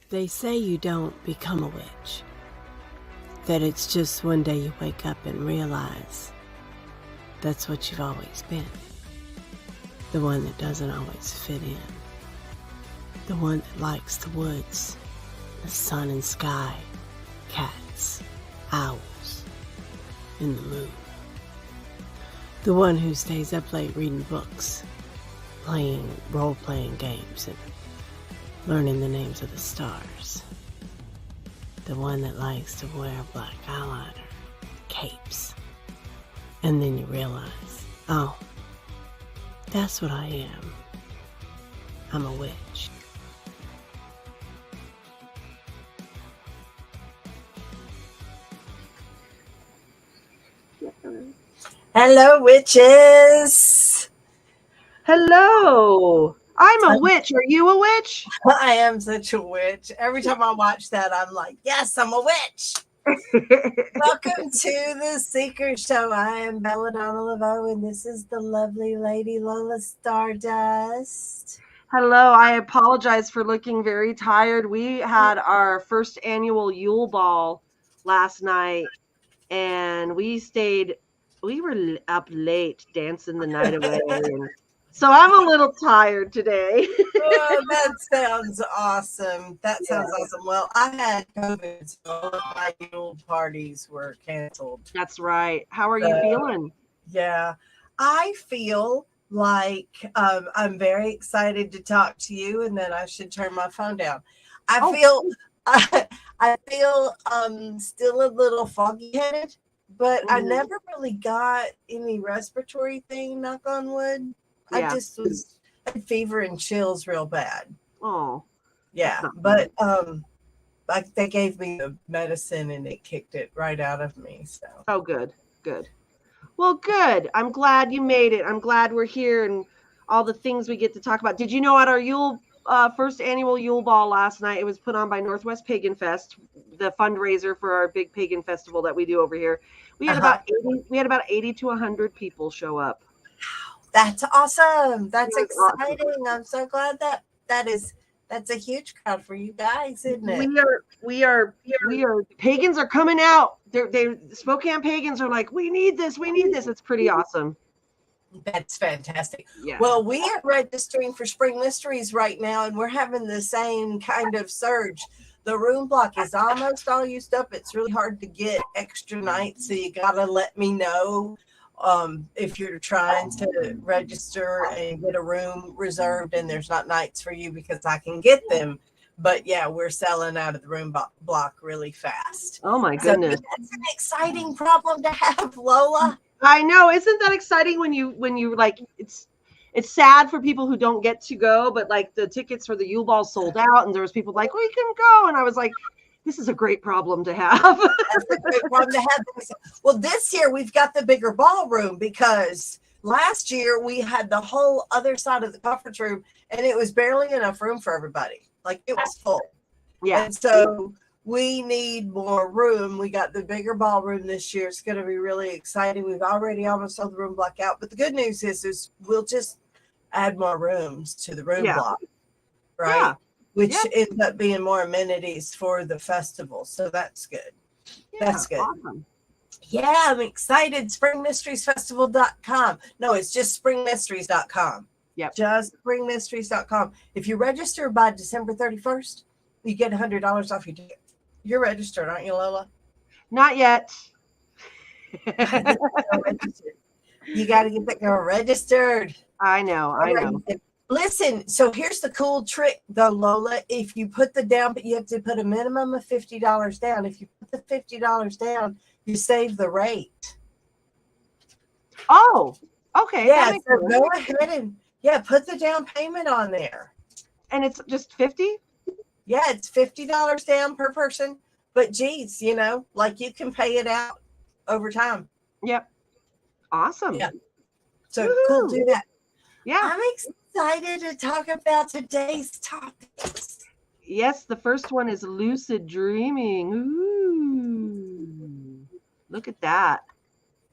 They say you don't become a witch. That it's just one day you wake up and realize that's what you've always been. The one that doesn't always fit in. The one that likes the woods, the sun and sky, cats, owls, and the moon. The one who stays up late reading books, playing role-playing games, and learning the names of the stars. The one that likes to wear black eyeliner, capes. And then you realize, oh, that's what I am. I'm a witch. Hello, witches. Hello. I'm a witch. Are you a witch? I am such a witch. Every time I watch that, I'm like, yes, I'm a witch. Welcome to the Seeker Show. I am Belladonna, LaVeau, and this is the lovely lady Lola Stardust. Hello. I apologize for looking very tired. We had our first annual Yule Ball last night, and we were up late dancing the night away. And so I'm a little tired today. Oh, that sounds awesome. That sounds awesome. Well, I had COVID, so all of my Yule parties were canceled. That's right. How are you feeling? Yeah, I feel like I'm very excited to talk to you, and then I should turn my phone down. I feel still a little foggy headed, but I never really got any respiratory thing, knock on wood. Yeah. I just had fever and chills real bad. Oh. Yeah, but like they gave me the medicine and it kicked it right out of me. So Oh, good. Well, good. I'm glad you made it. I'm glad we're here and all the things we get to talk about. Did you know at our Yule first annual Yule Ball last night, it was put on by Northwest Pagan Fest, the fundraiser for our big pagan festival that we do over here. We had about 80 to 100 people show up. That's awesome. That's exciting. Awesome. I'm so glad that's a huge crowd for you guys, isn't it? We are pagans are coming out. They Spokane pagans are like, we need this. It's pretty awesome. That's fantastic. Yeah. Well, we are registering for Spring Mysteries right now, and we're having the same kind of surge. The room block is almost all used up. It's really hard to get extra nights, so you gotta let me know if you're trying to register and get a room reserved and there's not nights for you, because I can get them. But yeah, we're selling out of the room block really fast. Oh my goodness. So that's an exciting problem to have, Lola. I know. Isn't that exciting when you like, it's sad for people who don't get to go, but like the tickets for the Yule Ball sold out and there was people like, we can go. And I was like, this is a great problem to have. That's a great problem to have. Well, this year we've got the bigger ballroom, because last year we had the whole other side of the conference room and it was barely enough room for everybody. Like it was full. Yeah. And so we need more room. We got the bigger ballroom this year. It's going to be really exciting. We've already almost sold the room block out. But the good news is we'll just add more rooms to the room block. Right. Yeah. Which ends up being more amenities for the festival. So that's good. Yeah, that's good. Awesome. Yeah, I'm excited. Springmysteriesfestival.com. No, it's just springmysteries.com. Yep. Just springmysteries.com. If you register by December 31st, you get $100 off your ticket. You're registered, aren't you, Lola? Not yet. You got to get that girl registered. I know. Listen, so here's the cool trick, though, Lola. If you put you have to put a minimum of $50 down. If you put the $50 down, you save the rate. Oh, okay. Yeah, so go ahead and put the down payment on there. And it's just 50? Yeah, it's $50 down per person. But geez, like you can pay it out over time. Yep. Awesome. Yeah. So cool, do that. Yeah. I'm excited to talk about today's topics. Yes, the first one is lucid dreaming. Ooh. Look at that.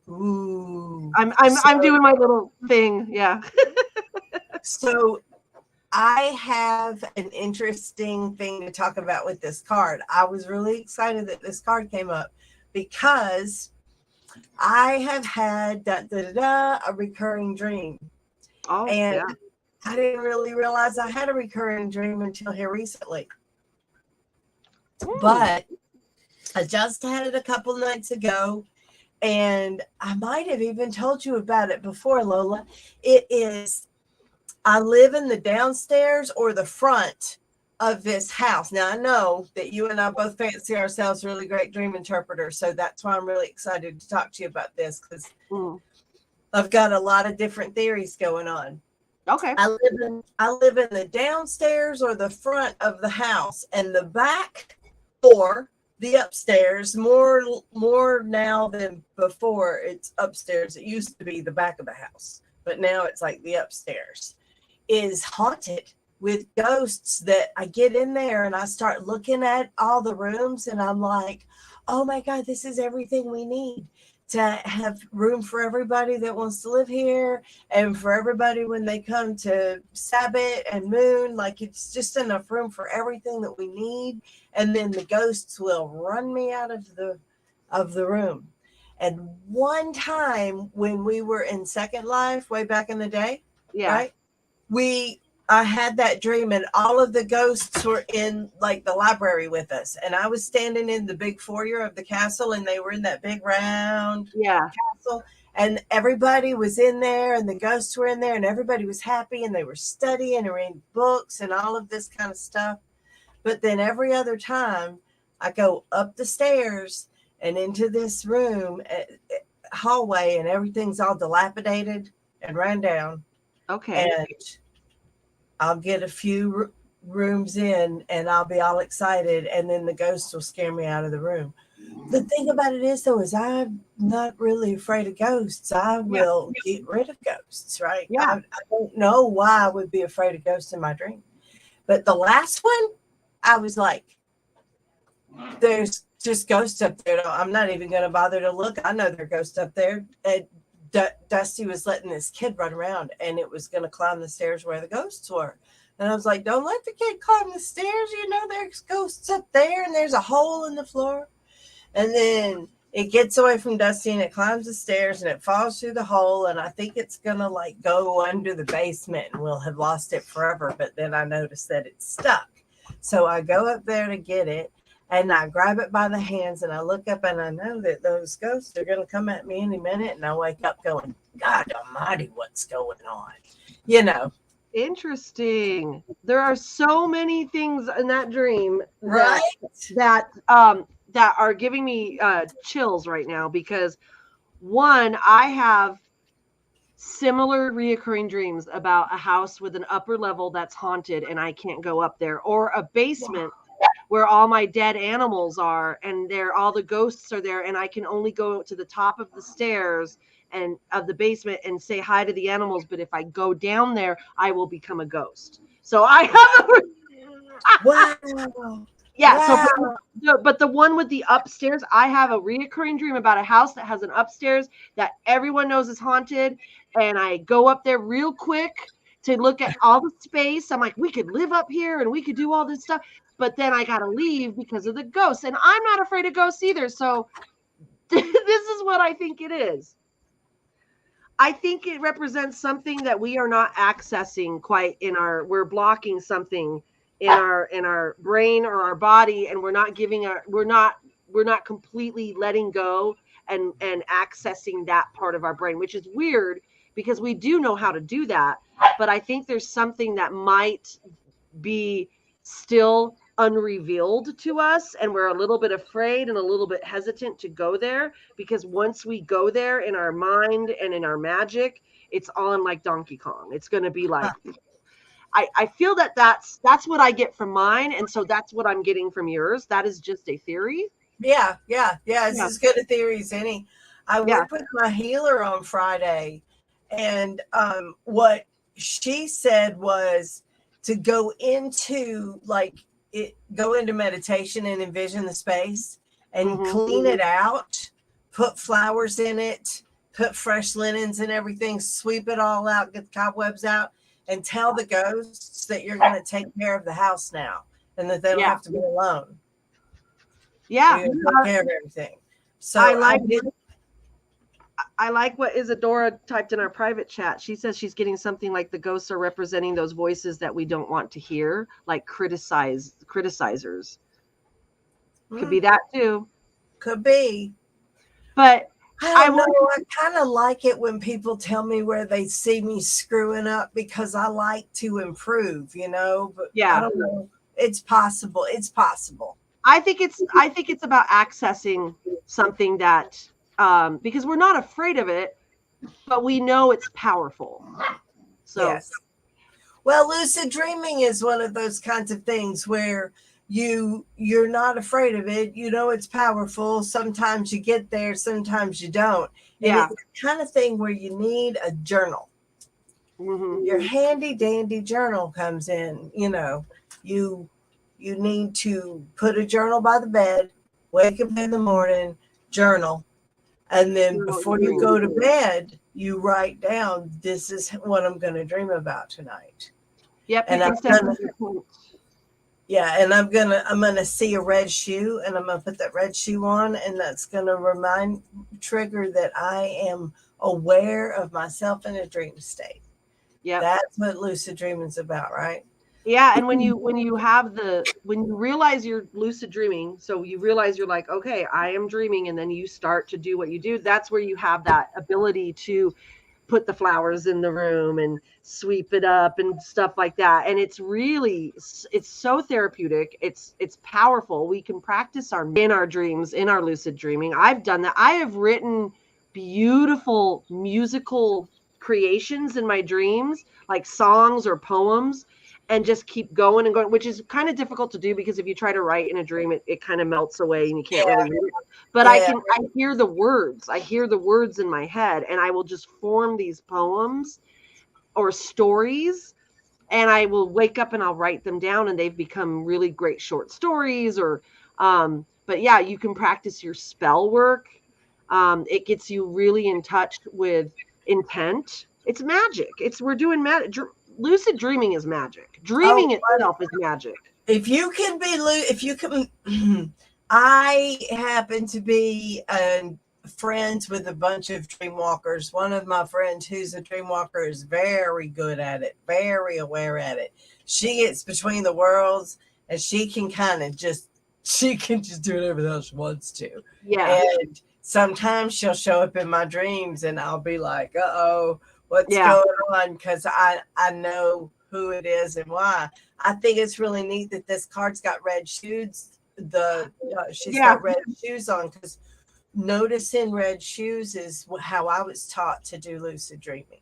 Ooh. I'm doing my little thing. Yeah. So I have an interesting thing to talk about with this card. I was really excited that this card came up because I have had a recurring dream. Oh, And yeah. I didn't really realize I had a recurring dream until here recently. But I just had it a couple nights ago, and I might have even told you about it before, Lola. It is, I live in the downstairs or the front of this house. Now, I know that you and I both fancy ourselves really great dream interpreters, so that's why I'm really excited to talk to you about this, because I've got a lot of different theories going on. Okay. I live in the downstairs or the front of the house, and the back or the upstairs, more now than before. It's upstairs. It used to be the back of the house, but now it's like the upstairs is haunted with ghosts. That I get in there and I start looking at all the rooms, and I'm like, oh my God, this is everything we need to have room for everybody that wants to live here, and for everybody when they come to Sabbath and Moon. Like, it's just enough room for everything that we need. And then the ghosts will run me out of the room. And one time when we were in Second Life way back in the day, right? I had that dream, and all of the ghosts were in like the library with us. And I was standing in the big foyer of the castle, and they were in that big round castle. And everybody was in there, and the ghosts were in there, and everybody was happy, and they were studying and reading books and all of this kind of stuff. But then every other time I go up the stairs and into this room, hallway, and everything's all dilapidated and run down. Okay. And I'll get a few rooms in, and I'll be all excited, and then the ghosts will scare me out of the room. The thing about it is, though, is I'm not really afraid of ghosts. I will get rid of ghosts, right? Yeah. I don't know why I would be afraid of ghosts in my dream. But the last one, I was like, there's just ghosts up there. I'm not even going to bother to look. I know there are ghosts up there. And Dusty was letting this kid run around, and it was going to climb the stairs where the ghosts were. And I was like, don't let the kid climb the stairs. You know, there's ghosts up there, and there's a hole in the floor. And then it gets away from Dusty, and it climbs the stairs, and it falls through the hole. And I think it's going to like go under the basement, and we'll have lost it forever. But then I noticed that it's stuck. So I go up there to get it, and I grab it by the hands, and I look up, and I know that those ghosts are going to come at me any minute. And I wake up going, God almighty, what's going on? You know. Interesting. There are so many things in that dream Right? that are giving me chills right now, because one, I have similar reoccurring dreams about a house with an upper level that's haunted and I can't go up there, or a basement where all my dead animals are, and all the ghosts are there, and I can only go to the top of the stairs and of the basement and say hi to the animals. But if I go down there, I will become a ghost. So I have Wow. yeah. Wow. So, but the one with the upstairs, I have a reoccurring dream about a house that has an upstairs that everyone knows is haunted. And I go up there real quick to look at all the space. I'm like, we could live up here and we could do all this stuff. But then I got to leave because of the ghosts. And I'm not afraid of ghosts either. So this is what I think it is. I think it represents something that we are not accessing quite we're blocking something in our brain or our body, and we're not completely letting go and accessing that part of our brain, which is weird because we do know how to do that. But I think there's something that might be still unrevealed to us, and we're a little bit afraid and a little bit hesitant to go there, because once we go there in our mind and in our magic, it's on like Donkey Kong. It's going to be like, I feel that's what I get from mine, and so that's what I'm getting from yours. That is just a theory. Yeah. It's as good a theory as any. I worked with my healer on Friday, and what she said was to go into meditation and envision the space and clean it out, put flowers in it, put fresh linens and everything, sweep it all out, get the cobwebs out, and tell the ghosts that you're going to take care of the house now and that they don't have to be alone. Yeah. You're going to take care of everything. So I like what Isadora typed in our private chat. She says she's getting something like the ghosts are representing those voices that we don't want to hear, like criticizers. Could be that too. Could be. But I don't know. I kind of like it when people tell me where they see me screwing up because I like to improve, you know. But I don't know. It's possible. It's possible. I think it's about accessing something that because we're not afraid of it, but we know it's powerful. So yes. Well, lucid dreaming is one of those kinds of things where you're not afraid of it. You know it's powerful. Sometimes you get there, sometimes you don't. And it's the kind of thing where you need a journal. Mm-hmm. Your handy dandy journal comes in. You know, you need to put a journal by the bed, wake up in the morning, journal. And then before you go to bed, you write down, this is what I'm going to dream about tonight. Yep. And I'm gonna see a red shoe, and I'm gonna put that red shoe on, and that's gonna trigger that I am aware of myself in a dream state. Yeah, that's what lucid dreaming is about, right? Yeah, and when you realize you're lucid dreaming, so you realize you're like, okay, I am dreaming, and then you start to do what you do. That's where you have that ability to put the flowers in the room and sweep it up and stuff like that. And it's so therapeutic. It's powerful. We can practice in our dreams, in our lucid dreaming. I've done that. I have written beautiful musical creations in my dreams, like songs or poems, and just keep going and going, which is kind of difficult to do because if you try to write in a dream, it kind of melts away and you can't really read it. But I hear the words. I hear the words in my head, and I will just form these poems or stories, and I will wake up and I'll write them down, and they've become really great short stories. Or, but yeah, you can practice your spell work. It gets you really in touch with intent. It's magic. We're doing magic. Lucid dreaming is magic. Dreaming itself is magic. If you can, I happen to be friends with a bunch of dreamwalkers. One of my friends who's a dreamwalker is very good at it, very aware at it. She gets between the worlds, and she can just do whatever the hell she wants to. Yeah. And sometimes she'll show up in my dreams, and I'll be like, uh-oh, what's going on? Because I know who it is and why. I think it's really neat that this card's got red shoes. She's got red shoes on, because noticing red shoes is how I was taught to do lucid dreaming.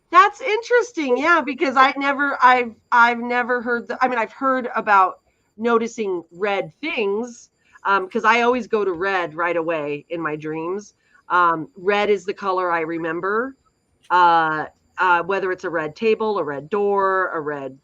That's interesting. Yeah, because I've never heard I've heard about noticing red things, because I always go to red right away in my dreams. Red is the color I remember. Whether it's a red table, a red door, a red,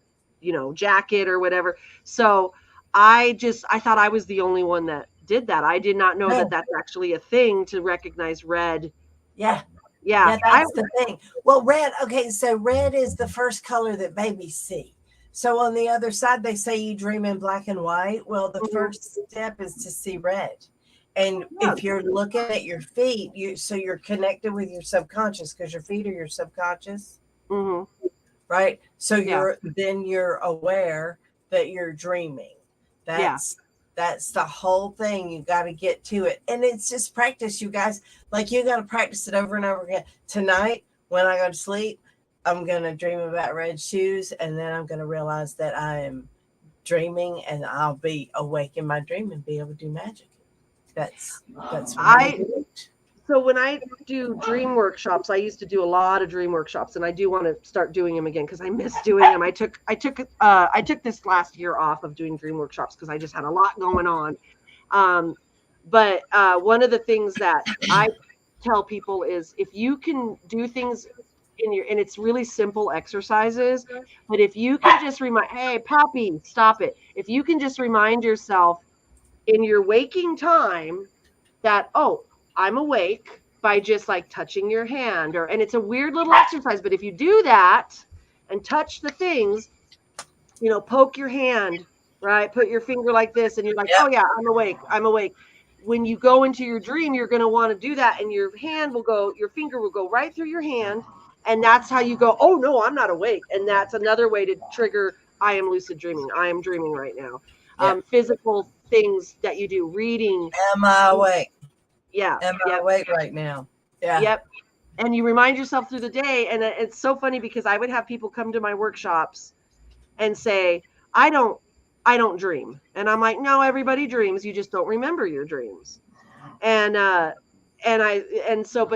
jacket or whatever. So I thought I was the only one that did that. I did not know that that's actually a thing to recognize red. Yeah. That's the thing. Well, red. Okay. So red is the first color that babies see. So on the other side, they say you dream in black and white. Well, the first step is to see red. And if you're looking at your feet, you're connected with your subconscious, because your feet are your subconscious, right? So you're aware that you're dreaming. That's the whole thing. You got to get to it, and it's just practice, you guys. Like, you got to practice it over and over again. Tonight, when I go to sleep, I'm gonna dream about red shoes, and then I'm gonna realize that I am dreaming, and I'll be awake in my dream and be able to do magic. That's so when I do dream workshops, I used to do a lot of dream workshops, and I do want to start doing them again because I miss doing them. I took this last year off of doing dream workshops because I just had a lot going on. But one of the things that I tell people is, if you can do things and it's really simple exercises, but if you can just remind, hey, Poppy, stop it. If you can just remind yourself in your waking time that, oh, I'm awake, by just like touching your hand, and it's a weird little exercise, but if you do that, and touch the things, poke your hand, right? Put your finger like this, and you're like, oh yeah, I'm awake. I'm awake. When you go into your dream, you're going to want to do that, and your finger will go right through your hand, and that's how you go, oh no, I'm not awake. And that's another way to trigger, I am lucid dreaming. I am dreaming right now. Physical things that you do, reading. Am I awake? Yeah. Am I awake right now? Yeah. Yep. And you remind yourself through the day. And it's so funny because I would have people come to my workshops and say, I don't dream. And I'm like, no, everybody dreams. You just don't remember your dreams. But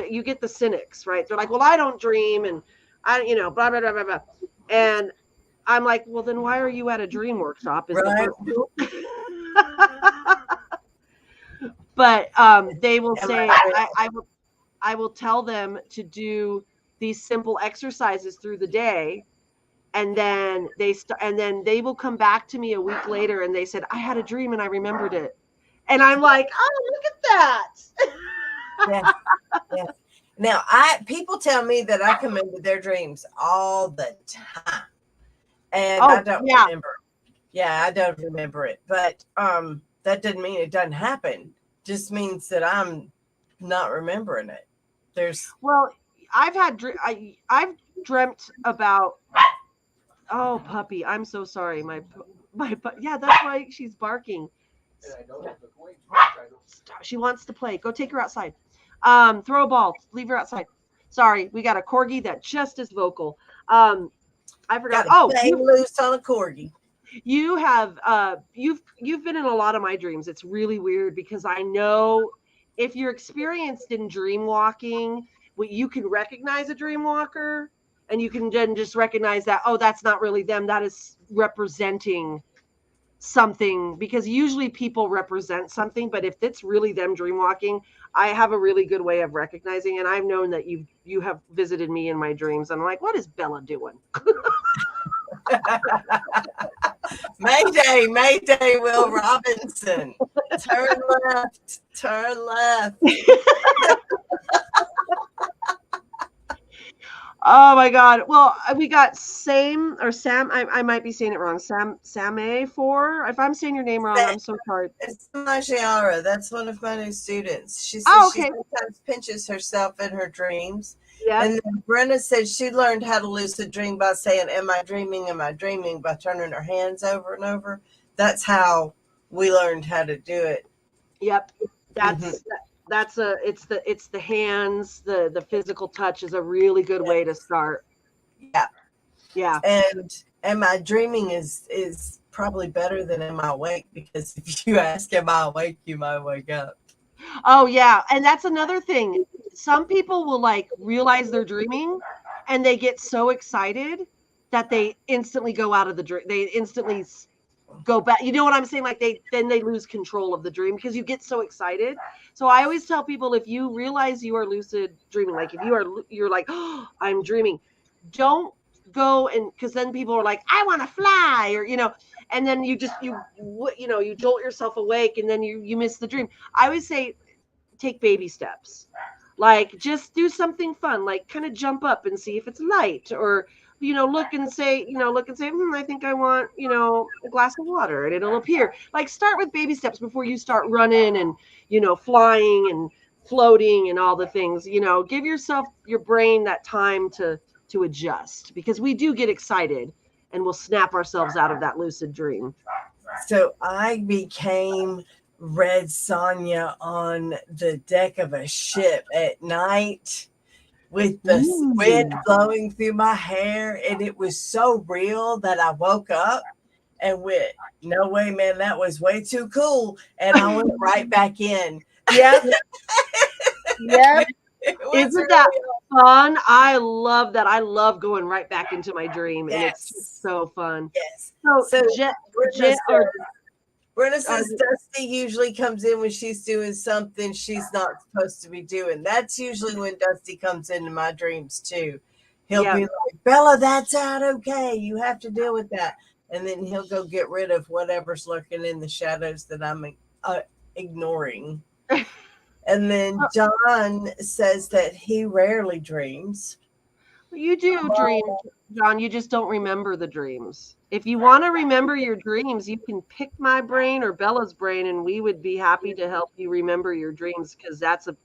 you get the cynics, right? They're like, well, I don't dream. And I, blah, blah, blah, blah, blah. And I'm like, well, then why are you at a dream workshop? But they will say, I will tell them to do these simple exercises through the day. And then they will come back to me a week later and they said, I had a dream and I remembered it. And I'm like, oh, look at that. Yeah. Now, people tell me that I come into their dreams all the time. And I don't remember. Yeah, I don't remember it. But that doesn't mean it doesn't happen. Just means that I'm not remembering it. I've dreamt about, oh, puppy, I'm so sorry. Yeah, that's why she's barking. She wants to play. Go take her outside. Throw a ball. Leave her outside. Sorry, we got a corgi that just is vocal. I forgot. Play loose on a corgi. You have you've been in a lot of my dreams. It's really weird because I know if you're experienced in dream walking, you can recognize a dream walker, and you can then just recognize that, oh, that's not really them. That is representing something, because usually people represent something, but if it's really them dream walking, I have a really good way of recognizing. And I've known that you have visited me in my dreams. I'm like, what is Bella doing? Mayday, Will Robinson. Turn left. Oh my God. Well, we got Sam. I might be saying it wrong. Same 4. If I'm saying your name wrong, I'm so sorry. It's Magiara. That's one of my new students. She says she sometimes pinches herself in her dreams. Yeah. And then Brenna said she learned how to lucid dream by saying, am I dreaming? Am I dreaming? By turning her hands over and over. That's how we learned how to do it. Yep. It's the hands, the physical touch is a really good way to start. Yeah. And am I dreaming is probably better than am I awake, because if you ask am I awake, you might wake up. Oh yeah. And that's another thing. Some people will realize they're dreaming and they get so excited that they instantly go out of the dream. They instantly go back. You know what I'm saying? Then they lose control of the dream because you get so excited. So I always tell people, if you realize you are lucid dreaming, if you're like, oh, I'm dreaming, don't go because then people are like, I want to fly, or and then you jolt yourself awake and then you miss the dream. I always say, take baby steps. Just do something fun, kind of jump up and see if it's light, or look and say, I think I want, a glass of water, and it'll appear. Start with baby steps before you start running and, flying and floating and all the things. Give your brain that time to adjust, because we do get excited and we'll snap ourselves out of that lucid dream. So I became Red Sonja on the deck of a ship at night with the wind blowing through my hair, and it was so real that I woke up and went, no way, man, that was way too cool, and I went right back in. Yep. Yep. Isn't that fun? I love that. I love going right back into my dream, and it's just so fun. Yes. So Brenna says Dusty usually comes in when she's doing something she's not supposed to be doing. That's usually when Dusty comes into my dreams too. He'll be like, Bella, that's not okay. You have to deal with that. And then he'll go get rid of whatever's lurking in the shadows that I'm ignoring. And then John says that he rarely dreams. You do dream, John. You just don't remember the dreams. If you want to remember your dreams, you can pick my brain or Bella's brain, and we would be happy to help you remember your dreams. Because that's a.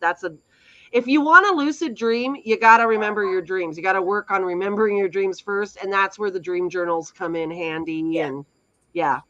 If you want a lucid dream, you got to remember your dreams. You got to work on remembering your dreams first, and that's where the dream journals come in handy. Yeah. And yeah,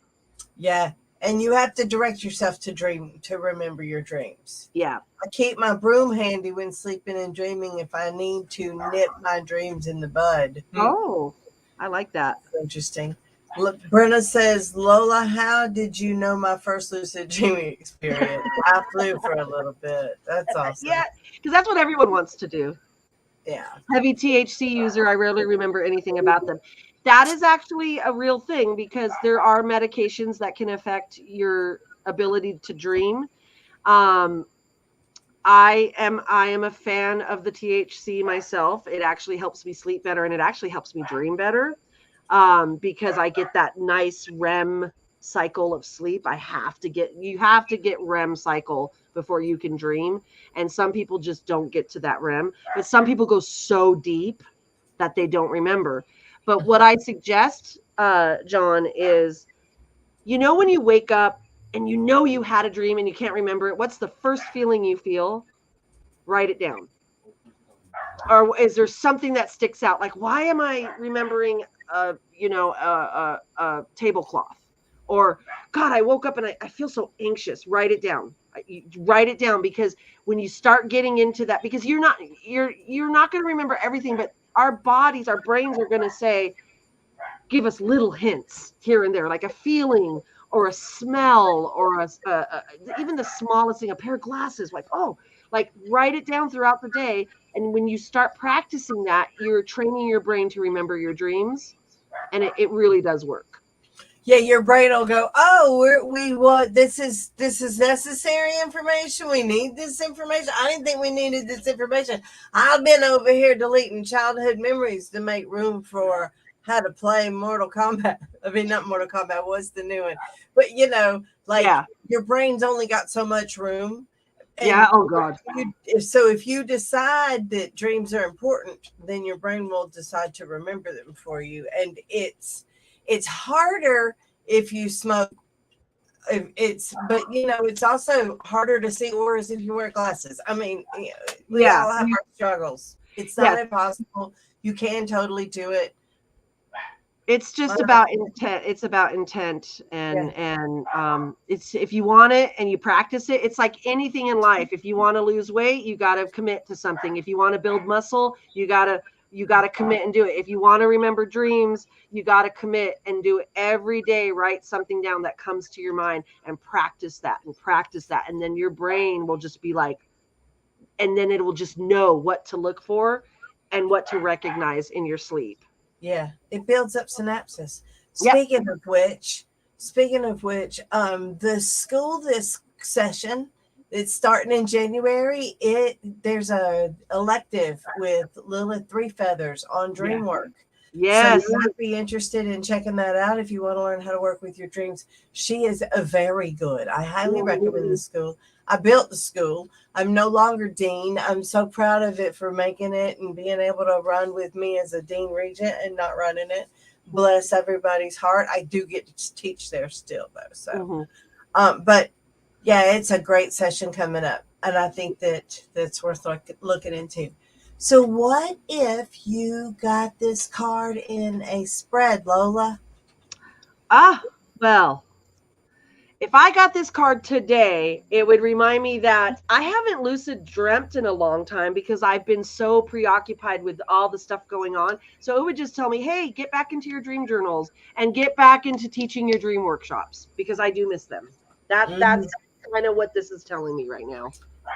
Yeah. And you have to direct yourself to dream, to remember your dreams. yeah. I keep my broom handy when sleeping and dreaming if I need to nip my dreams in the bud. Oh, I like that. Interesting. Brenna says, Lola, how did you know my first lucid dreaming experience? I flew for a little bit. That's awesome. Yeah, because that's what everyone wants to do. Yeah. Heavy THC user, I rarely remember anything about them. That is actually a real thing because there are medications that can affect your ability to dream. I am a fan of the THC myself. It actually helps me sleep better and it actually helps me dream better because I get that nice REM cycle of sleep. You have to get REM cycle before you can dream. And some people just don't get to that REM, but some people go so deep that they don't remember. But what I suggest, John, is, when you wake up and you had a dream and you can't remember it, what's the first feeling you feel? Write it down. Or is there something that sticks out? Like, why am I remembering, a tablecloth? Or, God, I woke up and I feel so anxious. Write it down. Write it down, because when you start getting into that, because you're not going to remember everything, but our bodies, our brains are going to say, give us little hints here and there, like a feeling or a smell or even the smallest thing, a pair of glasses, like write it down throughout the day. And when you start practicing that, you're training your brain to remember your dreams, and it really does work. Yeah, your brain will go, oh, we want this is necessary information. We need this information. I didn't think we needed this information. I've been over here deleting childhood memories to make room for how to play Mortal Kombat. I mean, not Mortal Kombat, was the new one. But, your brain's only got so much room. And yeah. Oh, God. So if you decide that dreams are important, then your brain will decide to remember them for you. And it's harder if you smoke. It's also harder to see auras if you wear glasses. I mean, we all have our struggles. It's not impossible. You can totally do it. It's just about intent. It's about intent, and it's, if you want it and you practice it, it's like anything in life. If you want to lose weight, you got to commit to something. If you want to build muscle, you got to commit and do it. If you want to remember dreams, you got to commit and do it every day. Write something down that comes to your mind and practice that. And then your brain will just be like, and then it will just know what to look for and what to recognize in your sleep. Yeah, it builds up synapses. Speaking of which, the school this session, it's starting in January. There's a elective with Lilith Three Feathers on dream work. Yes. So you might be interested in checking that out if you want to learn how to work with your dreams. She is very good. I highly recommend the school. I built the school. I'm no longer dean. I'm so proud of it for making it and being able to run with me as a dean regent and not running it. Bless everybody's heart. I do get to teach there still, though. So, but yeah, it's a great session coming up, and I think that's worth looking into. So what if you got this card in a spread, Lola? Well, if I got this card today, it would remind me that I haven't lucid dreamt in a long time because I've been so preoccupied with all the stuff going on. So it would just tell me, hey, get back into your dream journals and get back into teaching your dream workshops, because I do miss them. That's kind of what this is telling me right now.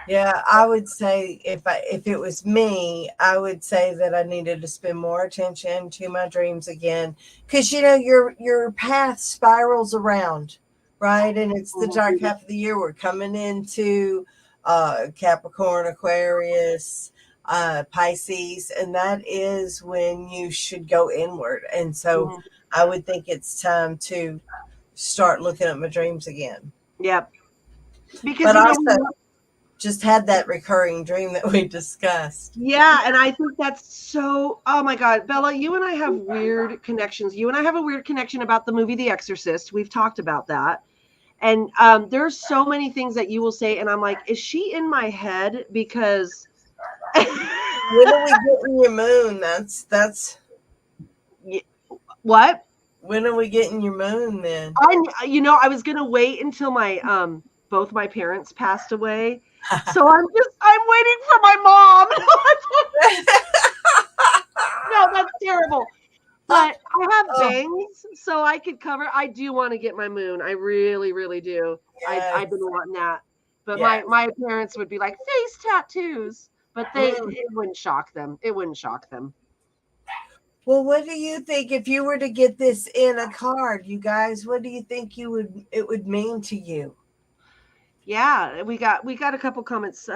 Yeah, I would say if it was me, I would say that I needed to spend more attention to my dreams again, because your path spirals around, right? And it's the dark half of the year. We're coming into Capricorn, Aquarius, Pisces, and that is when you should go inward. And so I would think it's time to start looking at my dreams again. Yep. Because just had that recurring dream that we discussed. Yeah, and I think that's so. Oh my God, Bella, you and I have weird connections. You and I have a weird connection about the movie The Exorcist. We've talked about that. And there's so many things that you will say, and I'm like, is she in my head? Because When are we getting your moon? That's what? When are we getting your moon then? I was gonna wait until my both my parents passed away. So I'm waiting for my mom. No, that's terrible. But I have bangs, so I could cover. I do want to get my moon. I really, really do. Yes. I've been wanting that. But Yes. my parents would be like, face tattoos. But it wouldn't shock them. It wouldn't shock them. Well, what do you think if you were to get this in a card, you guys? What do you think it would mean to you? Yeah, we got a couple comments.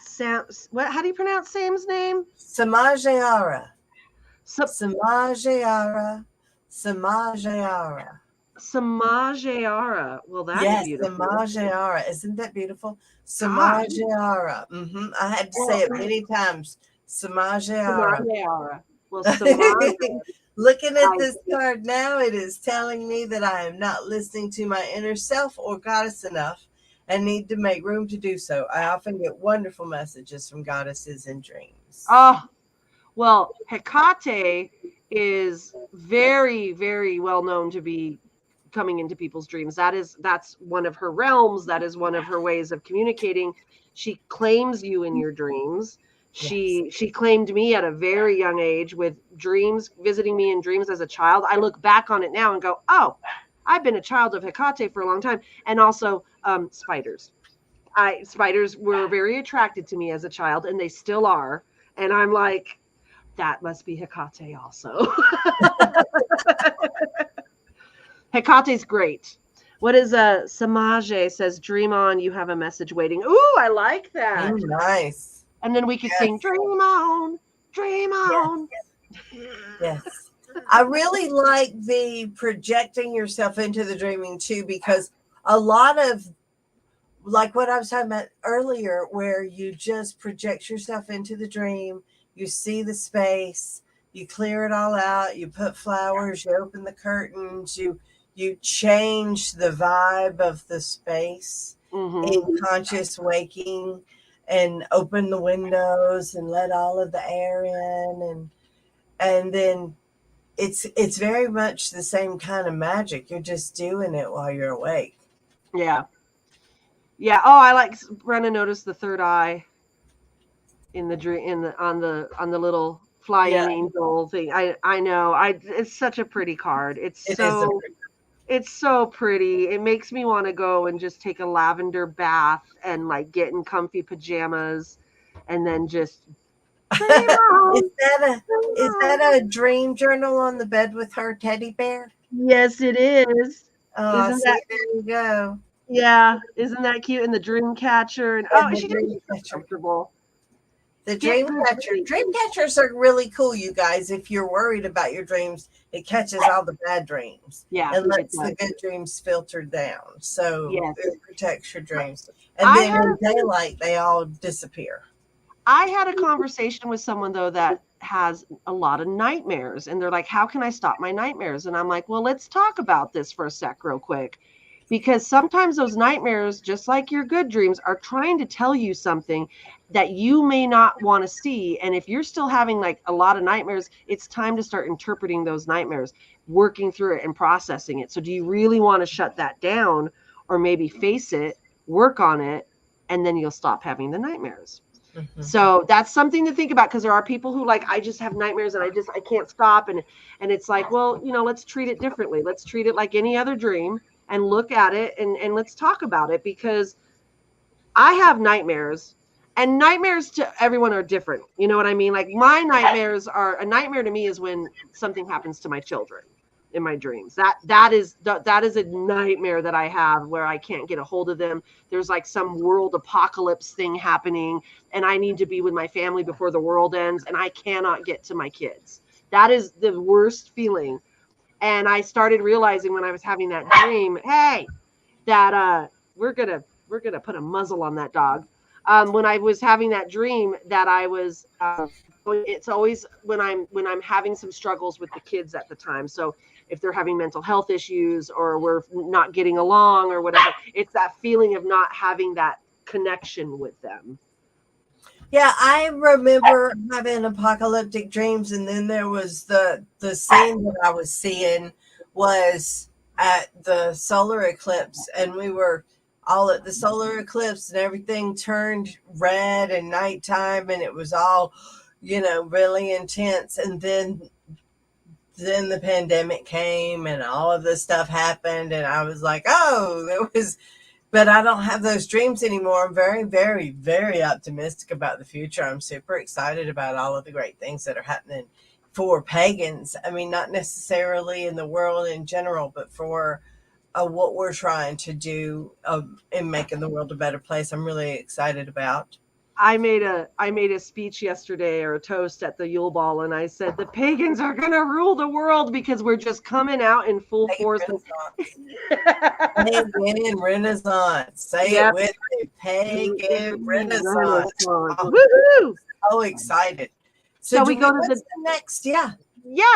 Sam, how do you pronounce Sam's name? Samajayara. Samajayara. Samajayara. Samajayara. Well, that's yes, beautiful. Samajayara. Isn't that beautiful? Samajayara. I had to say it many times. Samajayara. Well, looking at this card now, it is telling me that I am not listening to my inner self or goddess enough and need to make room to do so. I often get wonderful messages from goddesses in dreams. Oh, well, Hecate is very, very well known to be coming into people's dreams. That's one of her realms. That is one of her ways of communicating. She claims you in your dreams. She claimed me at a very young age with dreams, visiting me in dreams as a child. I look back on it now and go, oh, I've been a child of Hecate for a long time. And also spiders. Spiders were very attracted to me as a child, and they still are. And I'm like, that must be Hecate also. Hecate's great. What is Samaje says, dream on, you have a message waiting. Ooh, I like that. Nice. And then we could sing, dream on, dream on. Yes. I really like the projecting yourself into the dreaming too, because a lot of, like what I was talking about earlier, where you just project yourself into the dream, you see the space, you clear it all out, you put flowers, you open the curtains, you change the vibe of the space in conscious waking, and open the windows and let all of the air in, and then it's very much the same kind of magic. You're just doing it while you're awake. Yeah. Yeah. Oh, I like Brenna noticed the third eye in the dream on the little flying angel thing. I know. It's such a pretty card. It's so pretty. It makes me want to go and just take a lavender bath and like get in comfy pajamas and then just Is that a dream journal on the bed with her teddy bear? Yes, it is. Oh, there you go. Yeah, isn't that cute? And the dream catcher and she doesn't feel comfortable. The dream catchers are really cool, you guys. If you're worried about your dreams, it catches all the bad dreams. Yeah, and lets the good dreams filter down. So it protects your dreams. And then in daylight, they all disappear. I had a conversation with someone though that has a lot of nightmares, and they're like, how can I stop my nightmares? And I'm like, well, let's talk about this for a sec real quick. Because sometimes those nightmares, just like your good dreams, are trying to tell you something that you may not want to see. And if you're still having like a lot of nightmares, it's time to start interpreting those nightmares, working through it and processing it. So do you really want to shut that down, or maybe face it, work on it, and then you'll stop having the nightmares? So that's something to think about, because there are people who like, I just have nightmares and I can't stop. And it's like, well, let's treat it differently. Let's treat it like any other dream and look at it and let's talk about it, because I have nightmares, and nightmares to everyone are different. You know what I mean? Like my nightmares are, a nightmare to me is when something happens to my children in my dreams. That is a nightmare that I have, where I can't get a hold of them. There's like some world apocalypse thing happening and I need to be with my family before the world ends, and I cannot get to my kids. That is the worst feeling. And I started realizing when I was having that dream, hey, that we're gonna put a muzzle on that dog. When I was having that dream that I was, it's always when I'm having some struggles with the kids at the time. So if they're having mental health issues or we're not getting along or whatever, it's that feeling of not having that connection with them. Yeah, I remember having apocalyptic dreams, and then there was the scene that I was seeing was at the solar eclipse, and we were all at the solar eclipse, and everything turned red and nighttime, and it was all, really intense. And then the pandemic came, and all of this stuff happened, and I was like, oh, there was. But I don't have those dreams anymore. I'm very, very, very optimistic about the future. I'm super excited about all of the great things that are happening for pagans. I mean, not necessarily in the world in general, but for what we're trying to do in making the world a better place. I'm really excited about. I made a speech yesterday, or a toast at the Yule Ball, and I said the pagans are gonna rule the world because we're just coming out in full force. Pagan Renaissance. Say it with me. Pagan Renaissance. Woohoo! So excited. So we go to the next. Yeah,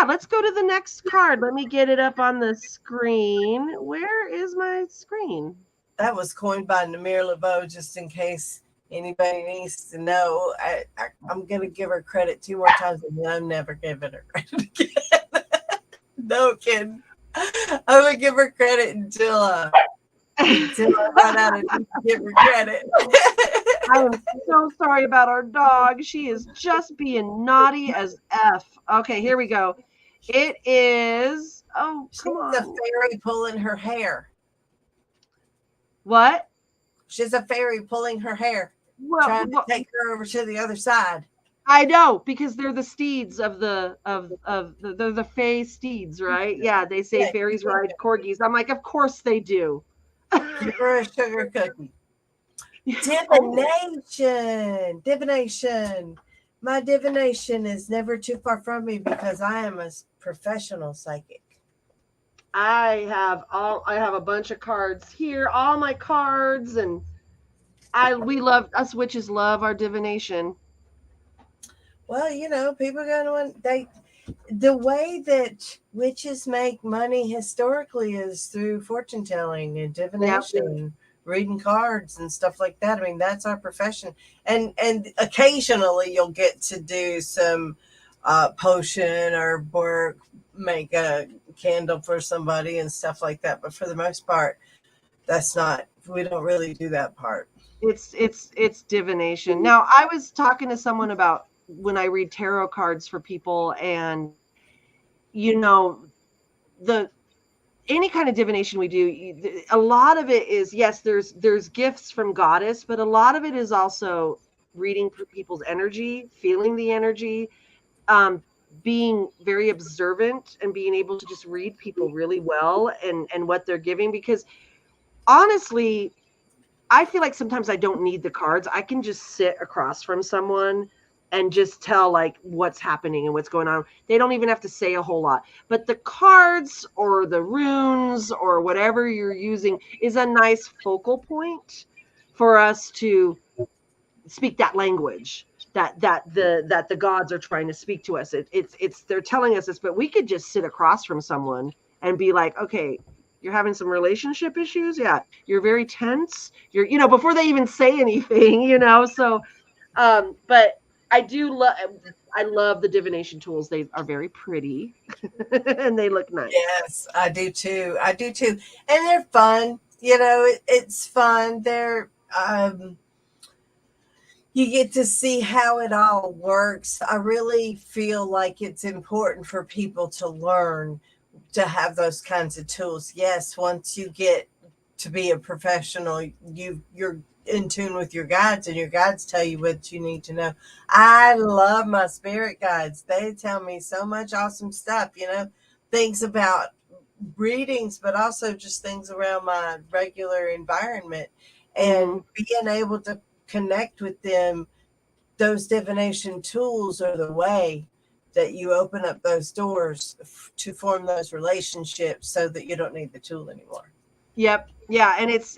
let's go to the next card. Let me get it up on the screen. Where is my screen? That was coined by LaVeau, just in case anybody needs to know. I'm going to give her credit 2 more times, and then I'm never giving her credit again. No kidding. I'm going to give her credit until I run out of give her credit. I am so sorry about our dog. She is just being naughty as F. Okay, here we go. It is, come on. She's a fairy pulling her hair. What? She's a fairy pulling her hair, trying to take her over to the other side. I know, because they're the steeds of the they're the fae steeds, right? Yeah, they say fairies ride corgis. I'm like, of course they do. Give her a sugar cookie. Divination. My divination is never too far from me because I am a professional psychic. I have a bunch of cards here, all my cards, and us witches love our divination. Well, people are going to want the way that witches make money historically is through fortune telling and divination, reading cards and stuff like that. I mean, that's our profession. And occasionally you'll get to do some potion or work, make a candle for somebody and stuff like that. But for the most part, we don't really do that part. It's divination. Now, I was talking to someone about when I read tarot cards for people, and any kind of divination we do, a lot of it is, yes, there's gifts from Goddess, but a lot of it is also reading people's energy, feeling the energy, being very observant and being able to just read people really well and what they're giving. Because honestly, I feel like sometimes I don't need the cards. I can just sit across from someone and just tell like what's happening and what's going on. They don't even have to say a whole lot. But the cards or the runes or whatever you're using is a nice focal point for us to speak that language that the gods are trying to speak to us. It's they're telling us this, but we could just sit across from someone and be like, okay, you're having some relationship issues. Yeah. You're very tense. You're, before they even say anything, so, but I love the divination tools. They are very pretty and they look nice. Yes, I do too. And they're fun. It's fun. They're, you get to see how it all works. I really feel like it's important for people to learn to have those kinds of tools. Yes, once you get to be a professional, you're in tune with your guides, and your guides tell you what you need to know. I love my spirit guides. They tell me so much awesome stuff, things about readings, but also just things around my regular environment, and being able to connect with them. Those divination tools are the way that you open up those doors to form those relationships so that you don't need the tool anymore. Yep. Yeah. And it's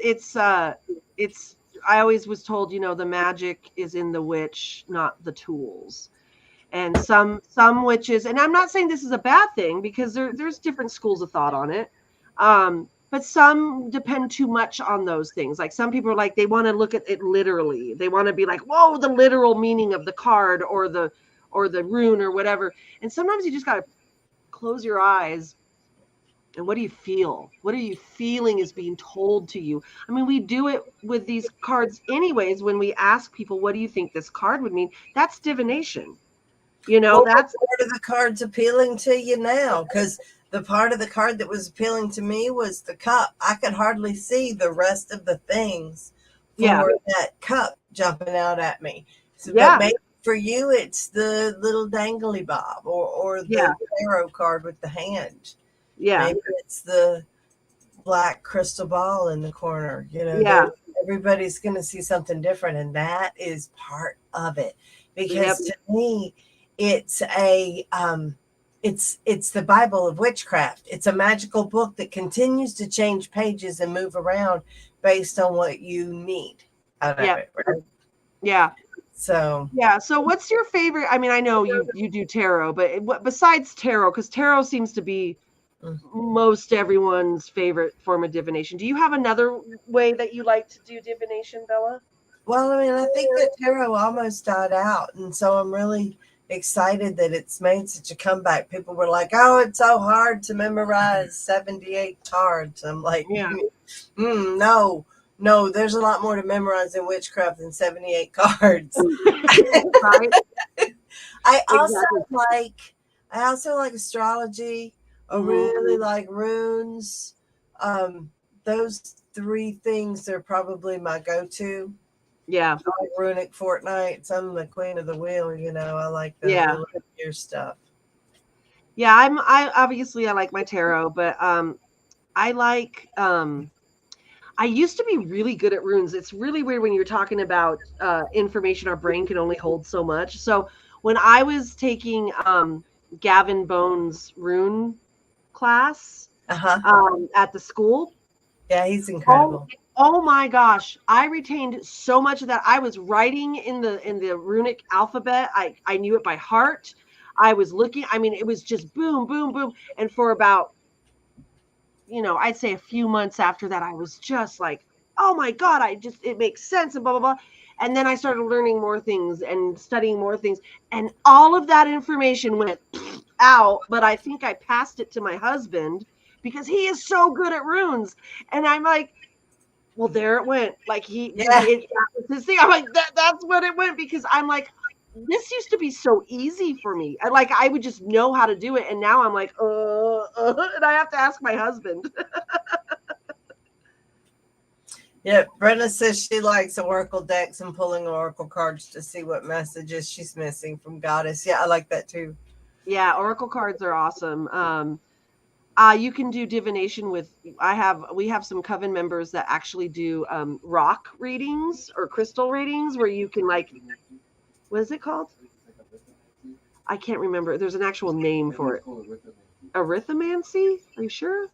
always was told, the magic is in the witch, not the tools. And some witches, and I'm not saying this is a bad thing, because there's different schools of thought on it. But some depend too much on those things. Like some people are like, they want to look at it literally. They want to be like, whoa, the literal meaning of the card or the rune or whatever. And sometimes you just got to close your eyes. And what do you feel? What are you feeling is being told to you? I mean, we do it with these cards anyways. When we ask people, what do you think this card would mean? That's divination. That's part of the cards appealing to you now, because the part of the card that was appealing to me was the cup. I could hardly see the rest of the things for that cup jumping out at me. So, but maybe for you, it's the little dangly bob or the tarot card with the hand. Yeah. Maybe it's the black crystal ball in the corner. Everybody's going to see something different, and that is part of it. Because to me, it's it's the Bible of witchcraft. It's a magical book that continues to change pages and move around based on what you need out of it. Right? Yeah. So what's your favorite? I mean, I know you do tarot, but what besides tarot, because tarot seems to be most everyone's favorite form of divination. Do you have another way that you like to do divination, Bella? Well, I mean, I think that tarot almost died out, and so I'm really excited that it's made such a comeback. People were like, oh, it's so hard to memorize 78 cards. I'm like, no, there's a lot more to memorize in witchcraft than 78 cards. Right. I also like astrology. I really like runes. Those three things are probably my go-to. Yeah. I like runic fortnights. I'm the queen of the wheel, I like the year stuff. Yeah, I obviously I like my tarot, but I like I used to be really good at runes. It's really weird when you're talking about information our brain can only hold so much. So when I was taking Gavin Bones' rune class at the school. Yeah, he's incredible. Oh my gosh. I retained so much of that. I was writing in the runic alphabet. I knew it by heart. I was looking, I mean, it was just boom, boom, boom. And for about, I'd say a few months after that, I was just like, oh my God, it makes sense and blah, blah, blah. And then I started learning more things and studying more things. And all of that information went out, but I think I passed it to my husband because he is so good at runes. And I'm like, well, there it went. Like it's his thing. I'm like, that's what it went, because I'm like, this used to be so easy for me. I would just know how to do it. And now I'm like, and I have to ask my husband. Yeah, Brenda says she likes oracle decks and pulling oracle cards to see what messages she's missing from Goddess. Yeah, I like that too. Yeah, oracle cards are awesome. You can do divination with. We have some coven members that actually do rock readings or crystal readings, where you can what is it called? I can't remember. There's an actual name for it. Arithmancy? Are you sure?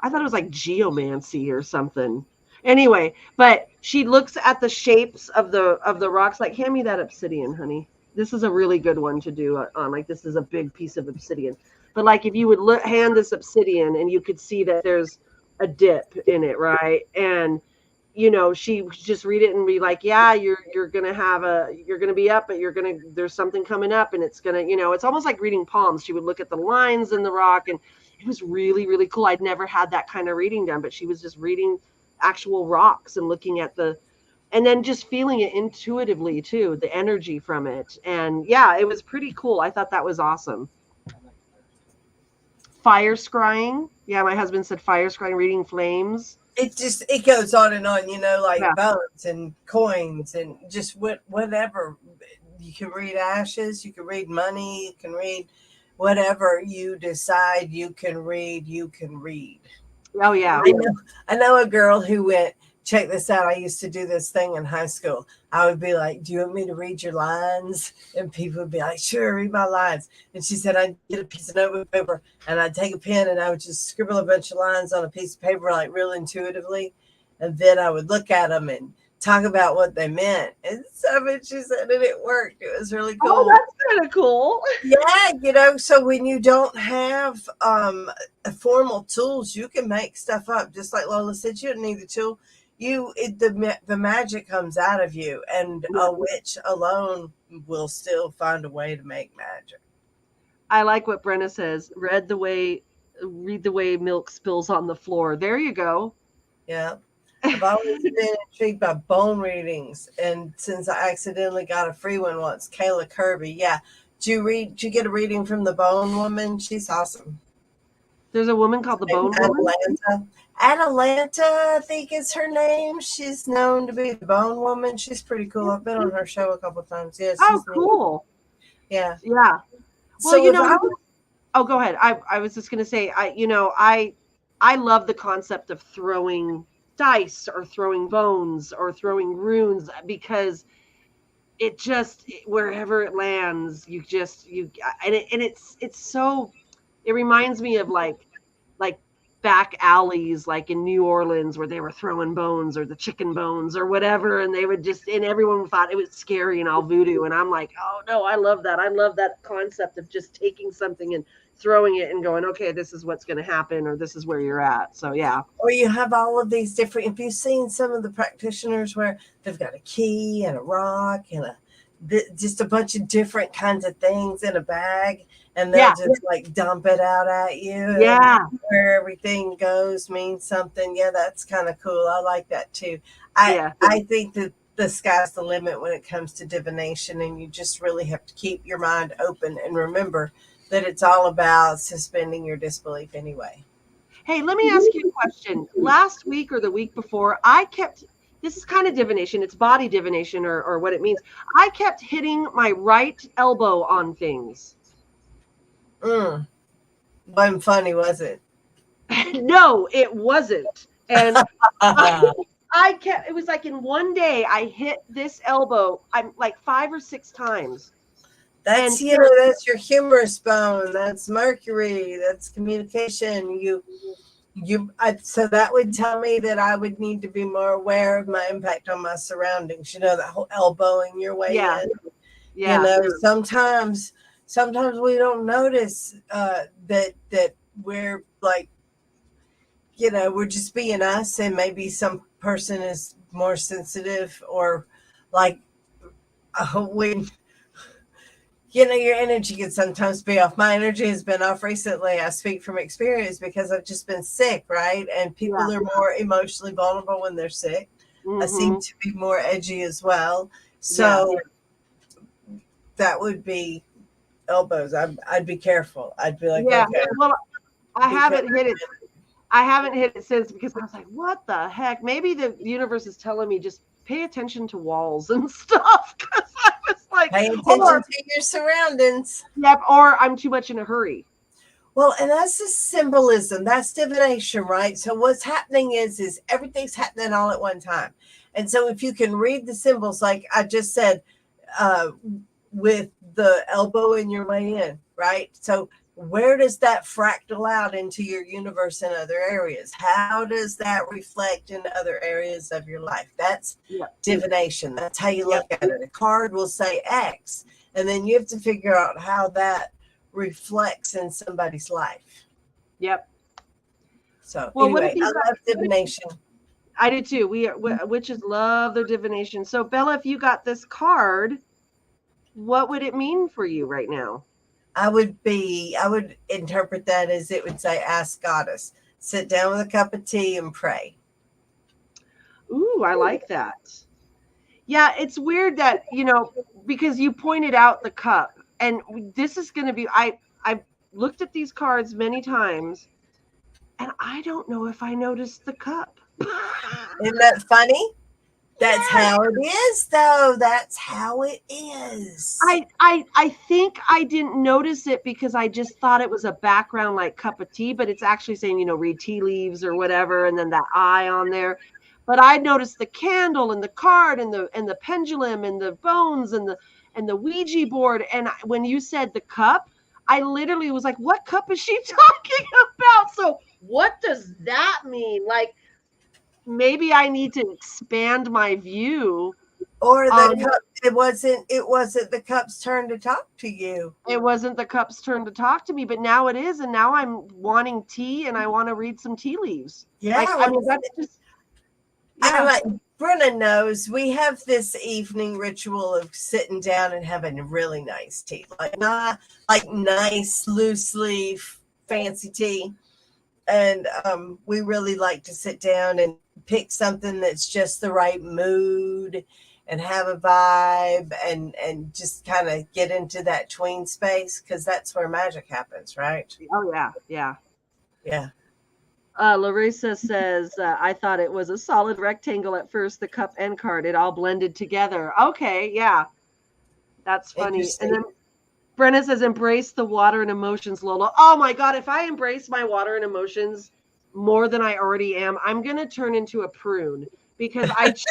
I thought it was like geomancy or something. Anyway, but she looks at the shapes of the rocks. Like, hand me that obsidian, honey. This is a really good one to do on. Like, this is a big piece of obsidian. But if you would hand this obsidian, and you could see that there's a dip in it, right? And she just read it and be like, yeah, you're gonna be up, but there's something coming up, and it's gonna, it's almost like reading palms. She would look at the lines in the rock, and it was really, really cool. I'd never had that kind of reading done, but she was just reading actual rocks and looking at and then just feeling it intuitively too, the energy from it. And yeah, it was pretty cool. I thought that was awesome. Fire scrying. Yeah, my husband said fire scrying, reading flames. It goes on and on, bones and coins and just whatever. You can read ashes, you can read money, you can read whatever you decide you can read, Oh yeah. I know a girl who went, check this out. I used to do this thing in high school. I would be like, do you want me to read your lines? And people would be like, sure, read my lines. And she said, I'd get a piece of notebook paper and I'd take a pen and I would just scribble a bunch of lines on a piece of paper, like real intuitively. and then I would look at them and talk about what they meant. And so she said, and it worked. It was really cool. Oh, that's kind of cool. Yeah, so when you don't have formal tools, you can make stuff up. Just like Lola said, you don't need the tool. The magic comes out of you, and a witch alone will still find a way to make magic. I like what Brenna says. Read the way milk spills on the floor. There you go. Yeah. I've always been intrigued by bone readings, and since I accidentally got a free one once, Kayla Kirby. Yeah. Did you get a reading from the Bone Woman? She's awesome. There's a woman called the Bone Woman. Atalanta, I think is her name. She's known to be the Bone Woman. She's pretty cool. I've been on her show a couple of times. Yes. Oh, cool. Yeah. Yeah. Well, So oh, go ahead. I was just going to say, I love the concept of throwing dice or throwing bones or throwing runes, because it just, wherever it lands, it's so, it reminds me of like back alleys, like in New Orleans, where they were throwing bones or the chicken bones or whatever. And they would and everyone thought it was scary and all voodoo. And I'm like, oh no, I love that. I love that concept of just taking something and throwing it and going, okay, this is what's going to happen, or this is where you're at. So yeah. Or you have all of these different, if you've seen some of the practitioners where they've got a key and a rock and just a bunch of different kinds of things in a bag, and they'll just like dump it out at you. Yeah. Where everything goes means something. Yeah, that's kind of cool. I like that too. I think that the sky's the limit when it comes to divination, and you just really have to keep your mind open and remember that it's all about suspending your disbelief anyway. Hey, let me ask you a question. Last week or the week before, this is kind of divination. It's body divination, or what it means. I kept hitting my right elbow on things. Wasn't funny, was it? No, it wasn't. And it was like in one day I hit this elbow, I'm like 5 or 6 times. That's that's your humerus bone. That's Mercury. That's communication. So that would tell me that I would need to be more aware of my impact on my surroundings. That whole elbowing your way in. Yeah. Sometimes we don't notice that we're like, we're just being us, and maybe some person is more sensitive, or like when. Your energy can sometimes be off. My energy has been off recently. I speak from experience because I've just been sick, right? And people are more emotionally vulnerable when they're sick. Mm-hmm. I seem to be more edgy as well. So that would be elbows. I'd be careful. I'd be like, okay. Well, I haven't hit it. I haven't hit it since, because I was like, what the heck? Maybe the universe is telling me just pay attention to walls and stuff, because I was like, pay attention to your surroundings. Yep, or I'm too much in a hurry. Well, and that's the symbolism. That's divination, right? So what's happening is everything's happening all at one time. And so if you can read the symbols, like I just said, with the elbow in your way in, right? So where does that fractal out into your universe and other areas? How does that reflect in other areas of your life? That's divination. That's how you look at it. A card will say X, and then you have to figure out how that reflects in somebody's life. Yep. So anyway, I love divination. I do too. Witches love their divination. So Bella, if you got this card, what would it mean for you right now? I would interpret that as it would say, ask Goddess, sit down with a cup of tea and pray. Ooh, I like that. Yeah, it's weird that, because you pointed out the cup, and this is going to be, I've looked at these cards many times, and I don't know if I noticed the cup. Isn't that funny? That's how it is, though. That's how it is. I think I didn't notice it because I just thought it was a background like cup of tea, but it's actually saying, read tea leaves or whatever, and then that eye on there. But I noticed the candle and the card and the pendulum and the bones and the Ouija board. And when you said the cup, I literally was like, what cup is she talking about? So what does that mean? Like, maybe I need to expand my view. Or the cup, it wasn't the cup's turn to talk to you. It wasn't the cup's turn to talk to me, but now it is, and now I'm wanting tea, and I want to read some tea leaves. Yeah, like, I mean, that's just. Yeah. Like Brenna knows, we have this evening ritual of sitting down and having really nice tea, like not like nice loose leaf fancy tea, and we really like to sit down and pick something that's just the right mood and have a vibe and just kind of get into that tween space, because that's where magic happens, right? Oh yeah. Larissa says, I thought it was a solid rectangle at first, the cup and card, it all blended together. Okay, yeah. That's funny. And then Brenna says, embrace the water and emotions, Lola. Oh my God, if I embrace my water and emotions more than I already am, I'm going to turn into a prune, because I just...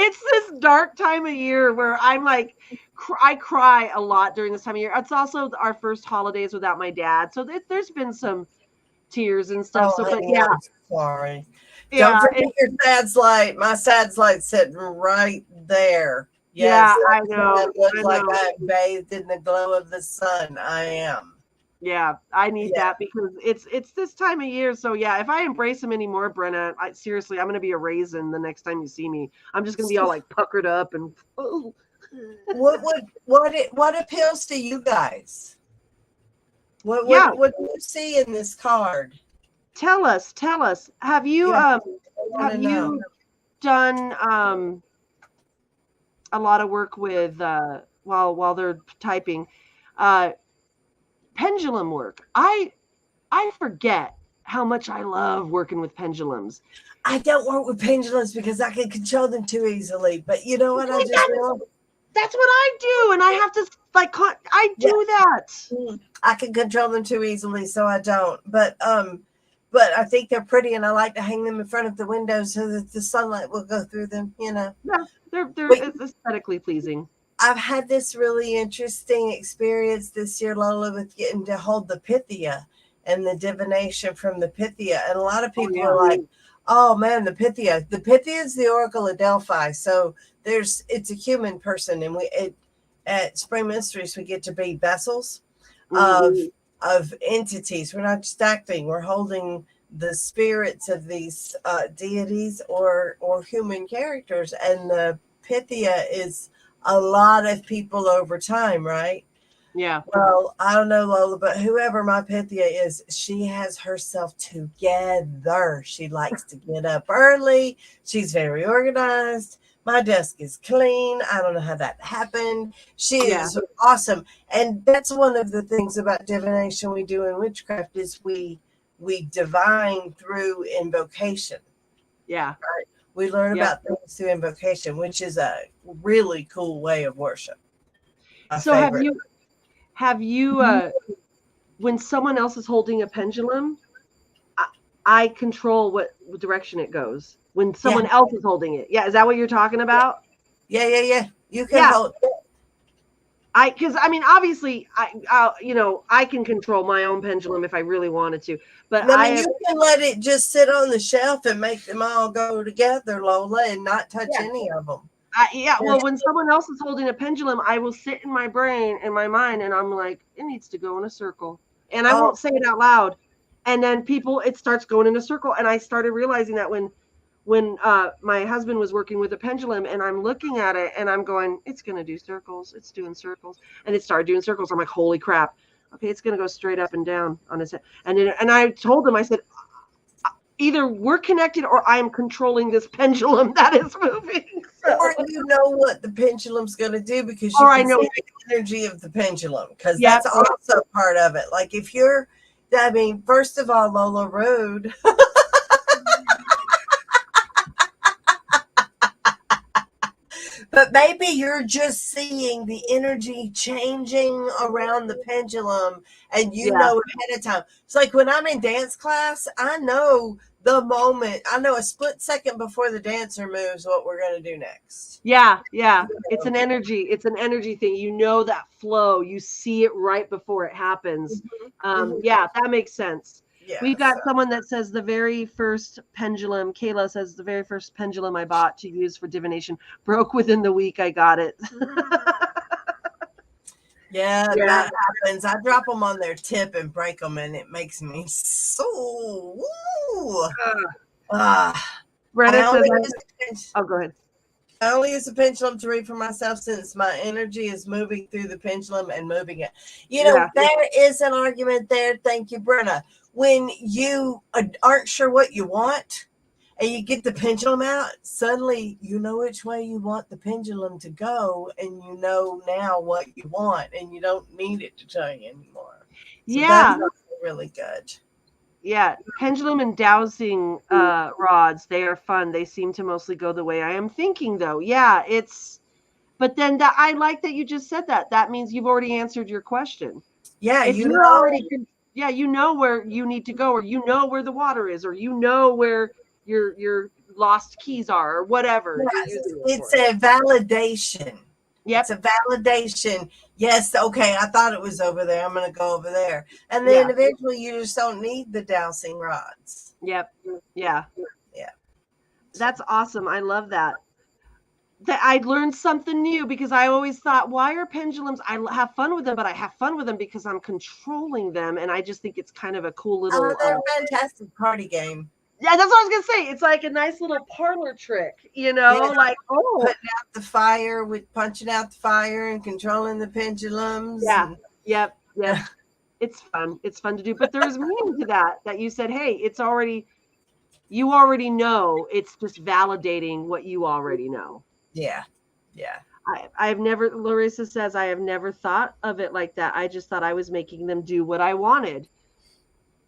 It's this dark time of year where I'm like, I cry a lot during this time of year. It's also our first holidays without my dad, so there's been some tears and stuff. So, but yeah, sorry. Yeah, don't forget your sad light. My sad light sitting right there. Yes, yeah, I know. It looks like I'm bathed in the glow of the sun. I am. Yeah, I need that, because it's this time of year. So yeah, if I embrace them anymore, Brenna, seriously, I'm gonna be a raisin the next time you see me. I'm just gonna be all like puckered up and. What appeals to you guys? What do you see in this card? Tell us. Have you done a lot of work with while they're typing? Pendulum work. I forget how much I love working with pendulums. I don't work with pendulums because I can control them too easily. But you know what? That's what I do, and I have to do that. I can control them too easily, so I don't. But I think they're pretty, and I like to hang them in front of the windows so that the sunlight will go through them. You know. Yeah, they're aesthetically pleasing. I've had this really interesting experience this year, Lola, with getting to hold the Pythia and the divination from the Pythia. And a lot of people are like, oh man, the Pythia. The Pythia is the Oracle of Delphi. So it's a human person. And at Spring Mysteries, we get to be vessels of entities. We're not just acting, we're holding the spirits of these deities or human characters. And the Pythia is a lot of people over time, right? Yeah. Well, I don't know, Lola, but whoever my Pythia is, she has herself together. She likes to get up early. She's very organized. My desk is clean. I don't know how that happened. She is awesome. And that's one of the things about divination we do in witchcraft is we divine through invocation. Yeah. Right? We learn about things through invocation, which is a really cool way of worship. So have you when someone else is holding a pendulum, I control what direction it goes when someone else is holding it. Yeah. Is that what you're talking about? Yeah. You can hold it. Because obviously I can control my own pendulum if I really wanted to, but you can let it just sit on the shelf and make them all go together, Lola, and not touch any of them. Well, when someone else is holding a pendulum, I will sit in my brain and my mind, and I'm like, it needs to go in a circle, and I won't say it out loud, and then it starts going in a circle, and I started realizing that when my husband was working with a pendulum and I'm looking at it and I'm going, it's going to do circles. It's doing circles. And it started doing circles. I'm like, holy crap. Okay. It's going to go straight up and down on his head. And I told him, I said, either we're connected or I'm controlling this pendulum that is moving. So. Or you know what the pendulum's going to do because you can see the energy of the pendulum, because that's also part of it. Like if you're, first of all, Lola Road. But maybe you're just seeing the energy changing around the pendulum and you know ahead of time. It's like when I'm in dance class, I know the moment, I know a split second before the dancer moves what we're going to do next. Yeah. It's an energy. It's an energy thing. You know that flow. You see it right before it happens. Yeah, that makes sense. Yeah, We've got someone that says the very first pendulum, Kayla says the very first pendulum I bought to use for divination broke within the week I got it. Yeah, that happens. I drop them on their tip and break them, and it makes me so. Brenna says, oh, go ahead. I only use the pendulum to read for myself since my energy is moving through the pendulum and moving it. You know, there is an argument there. Thank you, Brenna. When you aren't sure what you want and you get the pendulum out, suddenly you know which way you want the pendulum to go, and you know now what you want, and you don't need it to tell you anymore. So that's really good. Yeah, pendulum and dowsing rods, they are fun. They seem to mostly go the way I am thinking, though. Yeah, but then that I like that you just said that. That means you've already answered your question. Yeah, if you're already, you know where you need to go, or you know where the water is, or you know where your lost keys are, or whatever. Yes, it's a validation. Yep. It's a validation. Yes, okay, I thought it was over there. I'm going to go over there. And then eventually you just don't need the dowsing rods. Yep. Yeah. That's awesome. I love that. I learned something new, because I always thought, why are pendulums? I have fun with them, but I have fun with them because I'm controlling them. And I just think it's kind of a cool little. They're a fantastic party game. Yeah, that's what I was going to say. It's like a nice little parlor trick, you know, like, putting out the fire with punching out the fire and controlling the pendulums. Yeah. Yep. It's fun. It's fun to do. But there's meaning to that you said, hey, you already know. It's just validating what you already know. Yeah. Larissa says, I have never thought of it like that. I just thought I was making them do what I wanted.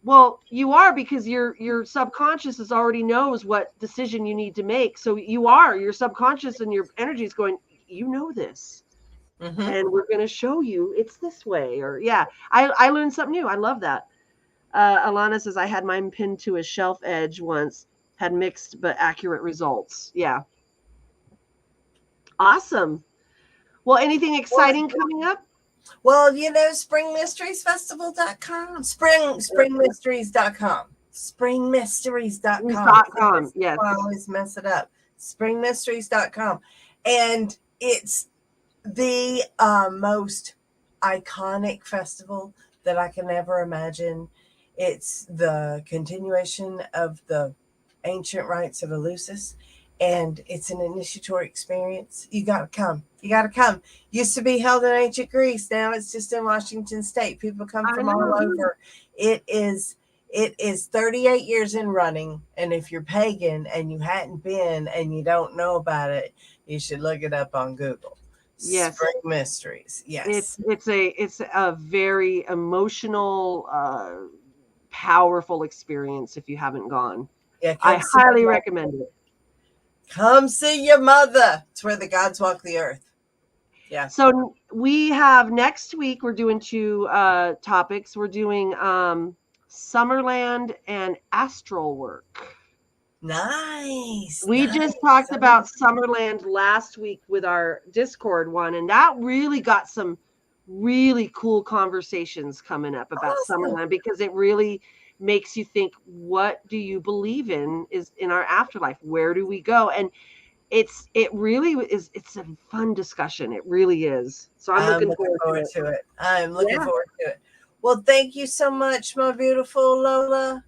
Well, you are, because your subconscious already knows what decision you need to make. So your subconscious and your energy is going, you know this. And we're going to show you it's this way. Or I learned something new. I love that. Alana says, I had mine pinned to a shelf edge once, had mixed but accurate results. Yeah. Awesome. Well, anything exciting coming up? Well, springmysteriesfestival.com. Springmysteries.com. Springmysteries.com. Yes. I always mess it up. Springmysteries.com. And it's the most iconic festival that I can ever imagine. It's the continuation of the ancient rites of Eleusis, and it's an initiatory experience. You got to come. Used to be held in ancient Greece. Now it's just in Washington State. People come from all over. It is 38 years in running, and if you're pagan and you hadn't been and you don't know about it, you should look it up on Google. Yes. Spring Mysteries. Yes. It's a very emotional, powerful experience if you haven't gone. Yeah, I highly recommend it. Come see your mother. It's where the gods walk the earth. Yeah. So we have next week, we're doing two topics. We're doing Summerland and astral work. Nice. We just talked about Summerland last week with our Discord one, and that really got some really cool conversations coming up about Summerland, because it really makes you think, what do you believe in our afterlife? Where do we go? And it's a fun discussion. It really is. So I'm looking forward to it. I'm looking forward to it. Well, thank you so much, my beautiful Lola.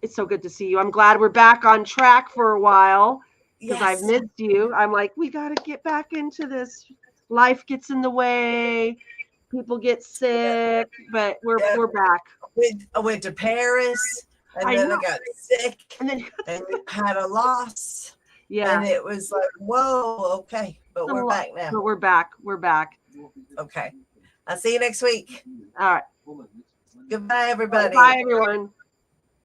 It's so good to see you. I'm glad we're back on track for a while, because I've missed you. I'm like, we got to get back into this. Life gets in the way. People get sick, but we're back. I went to Paris, and then I got sick, and had a loss. Yeah. And it was like, whoa, okay. But we're back now. But we're back. We're back. Okay. I'll see you next week. All right. Goodbye, everybody. Bye, everyone.